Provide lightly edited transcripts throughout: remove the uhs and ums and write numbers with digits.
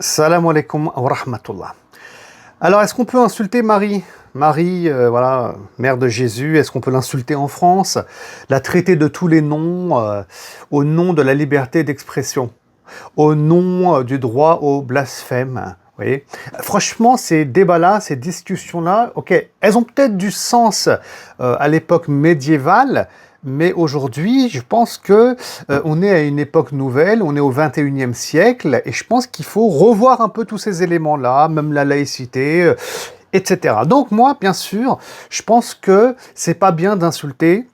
Salam alaikum wa rahmatullah. Alors, est-ce qu'on peut insulter Marie? Marie, voilà, mère de Jésus, est-ce qu'on peut l'insulter en France? La traiter de tous les noms, au nom de la liberté d'expression, au nom du droit au blasphème. Vous voyez? Franchement, ces débats-là, ces discussions-là, ok, elles ont peut-être du sens à l'époque médiévale, mais aujourd'hui, je pense que on est à une époque nouvelle, on est au 21e siècle, et je pense qu'il faut revoir un peu tous ces éléments-là, même la laïcité, etc. Donc moi, bien sûr, je pense que c'est pas bien d'insulter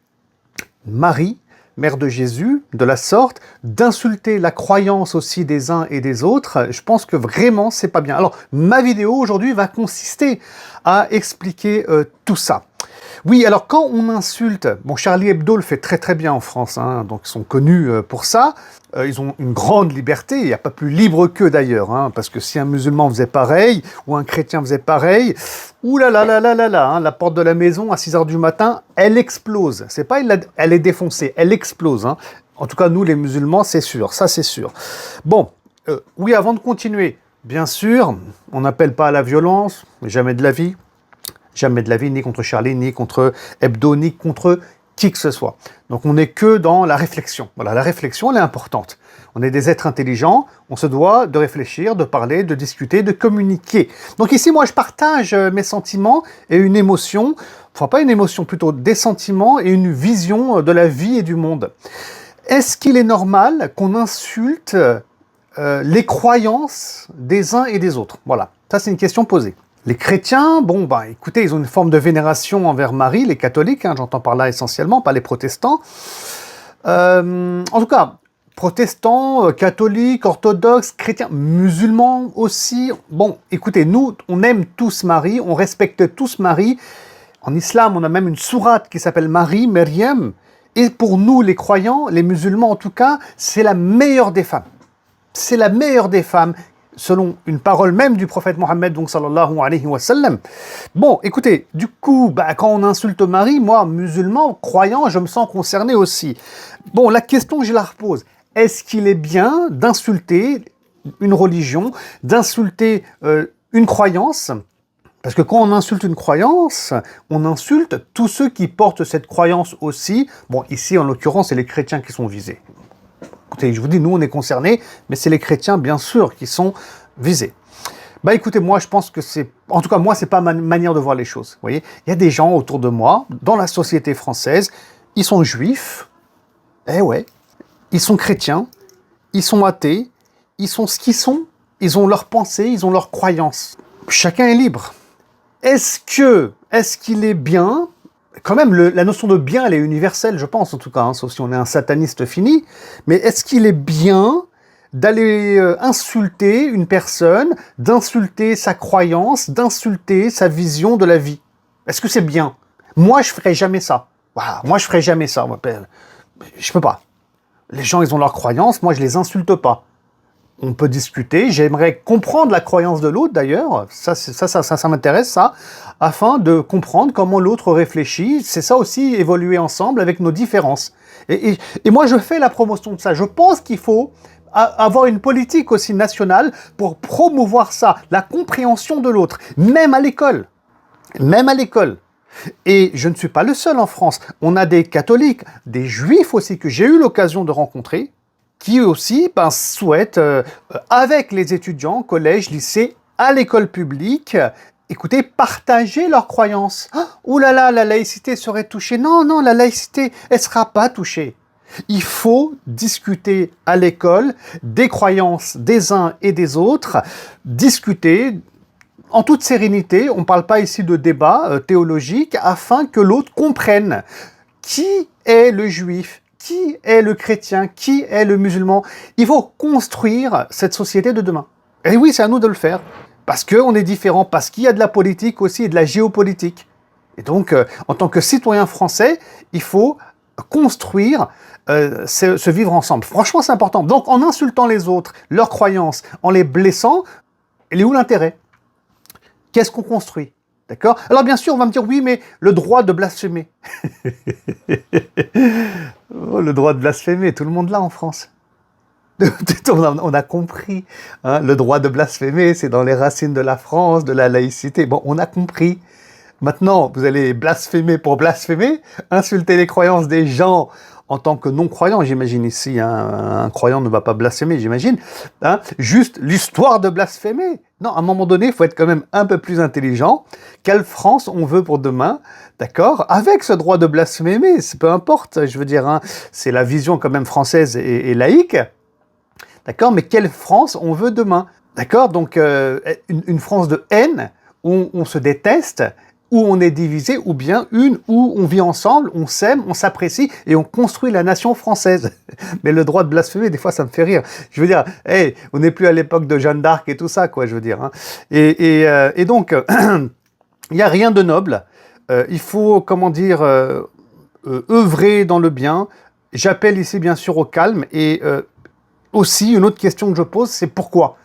Marie, mère de Jésus, de la sorte, d'insulter la croyance aussi des uns et des autres. Je pense que vraiment, c'est pas bien. Alors, ma vidéo aujourd'hui va consister à expliquer tout ça. Oui, alors quand on insulte, bon, Charlie Hebdo le fait très très bien en France, hein, donc ils sont connus pour ça, ils ont une grande liberté, il n'y a pas plus libre qu'eux d'ailleurs, hein, parce que si un musulman faisait pareil, ou un chrétien faisait pareil, oulala, la porte de la maison à 6h du matin, elle explose, c'est pas elle est défoncée, elle explose, hein. En tout cas nous les musulmans c'est sûr, ça c'est sûr. Bon, oui, avant de continuer, bien sûr, on n'appelle pas à la violence, jamais de la vie. Jamais de la vie, ni contre Charlie, ni contre Hebdo, ni contre qui que ce soit. Donc on n'est que dans la réflexion. Voilà, la réflexion, elle est importante. On est des êtres intelligents, on se doit de réfléchir, de parler, de discuter, de communiquer. Donc ici, moi, je partage mes sentiments et une émotion, enfin pas une émotion, plutôt des sentiments et une vision de la vie et du monde. Est-ce qu'il est normal qu'on insulte les croyances des uns et des autres? Voilà, ça c'est une question posée. Les chrétiens, bon, bah, écoutez, ils ont une forme de vénération envers Marie, les catholiques, hein, j'entends par là essentiellement, pas les protestants. En tout cas, protestants, catholiques, orthodoxes, chrétiens, musulmans aussi. Bon, écoutez, nous, on aime tous Marie, on respecte tous Marie. En islam, on a même une sourate qui s'appelle Marie, Maryam. Et pour nous, les croyants, les musulmans en tout cas, c'est la meilleure des femmes. C'est la meilleure des femmes, selon une parole même du prophète Mohammed, donc sallallahu alayhi wa sallam. Bon, écoutez, du coup, bah, quand on insulte Marie, moi, musulman, croyant, je me sens concerné aussi. Bon, la question, je la repose. Est-ce qu'il est bien d'insulter une religion, d'insulter une croyance? Parce que quand on insulte une croyance, on insulte tous ceux qui portent cette croyance aussi. Bon, ici, en l'occurrence, c'est les chrétiens qui sont visés. Écoutez, je vous dis, nous, on est concernés, mais c'est les chrétiens, bien sûr, qui sont visés. Bah écoutez, moi, je pense que c'est... En tout cas, moi, c'est pas ma manière de voir les choses. Vous voyez, il y a des gens autour de moi, dans la société française, ils sont juifs, eh ouais, ils sont chrétiens, ils sont athées, ils sont ce qu'ils sont, ils ont leurs pensées, ils ont leurs croyances. Chacun est libre. Est-ce qu'il est bien... Quand même, la notion de bien, elle est universelle, je pense, en tout cas, hein, sauf si on est un sataniste fini. Mais est-ce qu'il est bien d'aller insulter une personne, d'insulter sa croyance, d'insulter sa vision de la vie? Est-ce que c'est bien? Moi, je ferais jamais ça. Voilà, moi, je ferais jamais ça. Je peux pas. Les gens, ils ont leurs croyances, moi, je les insulte pas. On peut discuter, j'aimerais comprendre la croyance de l'autre d'ailleurs, ça m'intéresse ça, afin de comprendre comment l'autre réfléchit, c'est ça aussi, évoluer ensemble avec nos différences. Et moi je fais la promotion de ça, je pense qu'il faut avoir une politique aussi nationale pour promouvoir ça, la compréhension de l'autre, même à l'école. Même à l'école. Et je ne suis pas le seul en France, on a des catholiques, des juifs aussi que j'ai eu l'occasion de rencontrer, qui aussi souhaitent, avec les étudiants, collège, lycée, à l'école publique, écoutez, partager leurs croyances. Ouh là là, la laïcité serait touchée. Non, non, la laïcité, elle ne sera pas touchée. Il faut discuter à l'école des croyances des uns et des autres, discuter en toute sérénité, on ne parle pas ici de débat théologique, afin que l'autre comprenne qui est le juif, qui est le chrétien, qui est le musulman. Il faut construire cette société de demain. Et oui, c'est à nous de le faire. Parce qu'on est différents, parce qu'il y a de la politique aussi et de la géopolitique. Et donc, en tant que citoyen français, il faut construire ce vivre ensemble. Franchement, c'est important. Donc, en insultant les autres, leurs croyances, en les blessant, il est où l'intérêt? Qu'est-ce qu'on construit? D'accord? Alors bien sûr, on va me dire, oui, mais le droit de blasphémer. Oh, le droit de blasphémer, tout le monde l'a en France. On a compris, hein, le droit de blasphémer, c'est dans les racines de la France, de la laïcité. Bon, on a compris. Maintenant, vous allez blasphémer pour blasphémer, insulter les croyances des gens en tant que non-croyant, j'imagine ici, hein, un croyant ne va pas blasphémer, j'imagine, hein, juste l'histoire de blasphémer. Non, à un moment donné, il faut être quand même un peu plus intelligent. Quelle France on veut pour demain, d'accord? Avec ce droit de blasphémer, peu importe, je veux dire, hein, c'est la vision quand même française et laïque, d'accord? Mais quelle France on veut demain, d'accord? Donc, une France de haine, où on se déteste, où on est divisé, ou bien une où on vit ensemble, on s'aime, on s'apprécie et on construit la nation française. Mais le droit de blasphémer, des fois, ça me fait rire. Je veux dire, hey, on n'est plus à l'époque de Jeanne d'Arc et tout ça, quoi, je veux dire. Hein. Et donc, il n'y a rien de noble. Il faut, comment dire, œuvrer dans le bien. J'appelle ici, bien sûr, au calme. Et aussi, une autre question que je pose, c'est pourquoi ?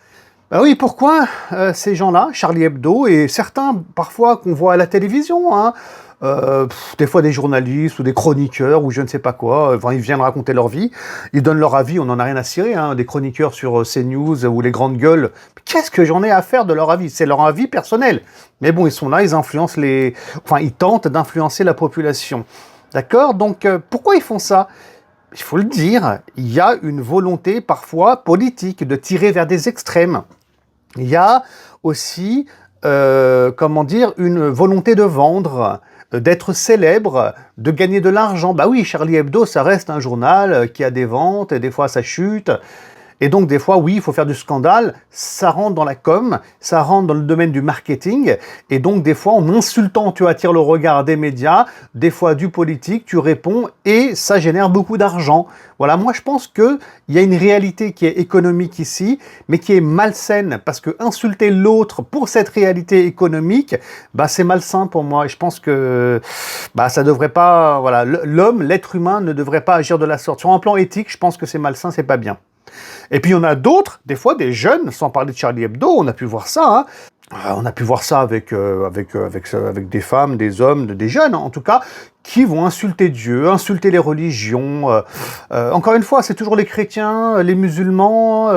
Ben oui, pourquoi ces gens-là, Charlie Hebdo, et certains parfois qu'on voit à la télévision, hein, des fois des journalistes ou des chroniqueurs ou je ne sais pas quoi, ils viennent raconter leur vie, ils donnent leur avis, on n'en a rien à cirer, hein, des chroniqueurs sur CNews ou les grandes gueules, qu'est-ce que j'en ai à faire de leur avis? C'est leur avis personnel. Mais bon, ils sont là, ils influencent ils tentent d'influencer la population. D'accord? Donc, pourquoi ils font ça? Il faut le dire, il y a une volonté parfois politique de tirer vers des extrêmes. Il y a aussi, comment dire, une volonté de vendre, d'être célèbre, de gagner de l'argent. Bah oui, Charlie Hebdo, ça reste un journal qui a des ventes, et des fois ça chute. Et donc, des fois, oui, il faut faire du scandale, ça rentre dans la com, ça rentre dans le domaine du marketing, et donc, des fois, en insultant, tu attires le regard des médias, des fois du politique, tu réponds, et ça génère beaucoup d'argent. Voilà, moi, je pense qu'il y a une réalité qui est économique ici, mais qui est malsaine, parce que insulter l'autre pour cette réalité économique, bah, c'est malsain pour moi, et je pense que bah, ça devrait pas, voilà, l'homme, l'être humain ne devrait pas agir de la sorte. Sur un plan éthique, je pense que c'est malsain, c'est pas bien. Et puis il y en a d'autres, des fois des jeunes, sans parler de Charlie Hebdo, on a pu voir ça, hein. On a pu voir ça avec des femmes, des hommes, des jeunes en tout cas, qui vont insulter Dieu, insulter les religions. Encore une fois, c'est toujours les chrétiens, les musulmans,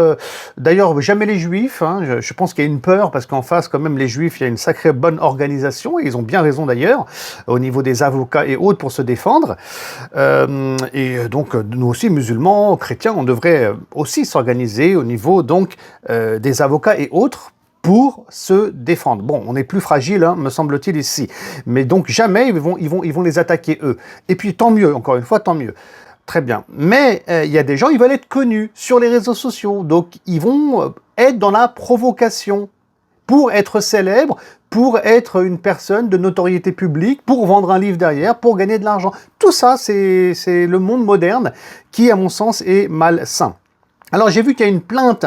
d'ailleurs jamais les juifs. Hein, je pense qu'il y a une peur, parce qu'en face quand même les juifs, il y a une sacrée bonne organisation, et ils ont bien raison d'ailleurs, au niveau des avocats et autres pour se défendre. Et donc nous aussi, musulmans, chrétiens, on devrait aussi s'organiser au niveau donc des avocats et autres, pour se défendre. Bon, on est plus fragile, hein, me semble-t-il ici. Mais donc jamais ils vont les attaquer eux. Et puis tant mieux, encore une fois, tant mieux. Très bien. Mais il y a des gens, ils veulent être connus sur les réseaux sociaux. Donc ils vont être dans la provocation pour être célèbres, pour être une personne de notoriété publique, pour vendre un livre derrière, pour gagner de l'argent. Tout ça, c'est le monde moderne qui, à mon sens, est malsain. Alors j'ai vu qu'il y a une plainte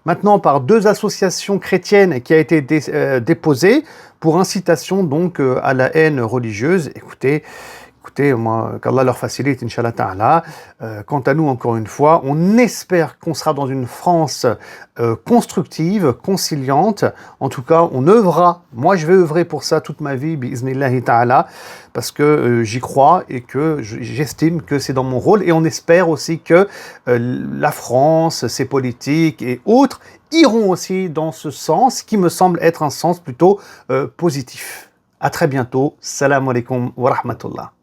maintenant par 2 associations chrétiennes qui a été déposée pour incitation donc à la haine religieuse. Écoutez, moi, qu'Allah leur facilite, Inch'Allah Ta'ala. Quant à nous, encore une fois, on espère qu'on sera dans une France constructive, conciliante. En tout cas, on œuvrera. Moi, je vais œuvrer pour ça toute ma vie, bi'iznillahi ta'ala, parce que j'y crois et que j'estime que c'est dans mon rôle. Et on espère aussi que la France, ses politiques et autres iront aussi dans ce sens, qui me semble être un sens plutôt positif. À très bientôt. Salam alaikum wa rahmatullah.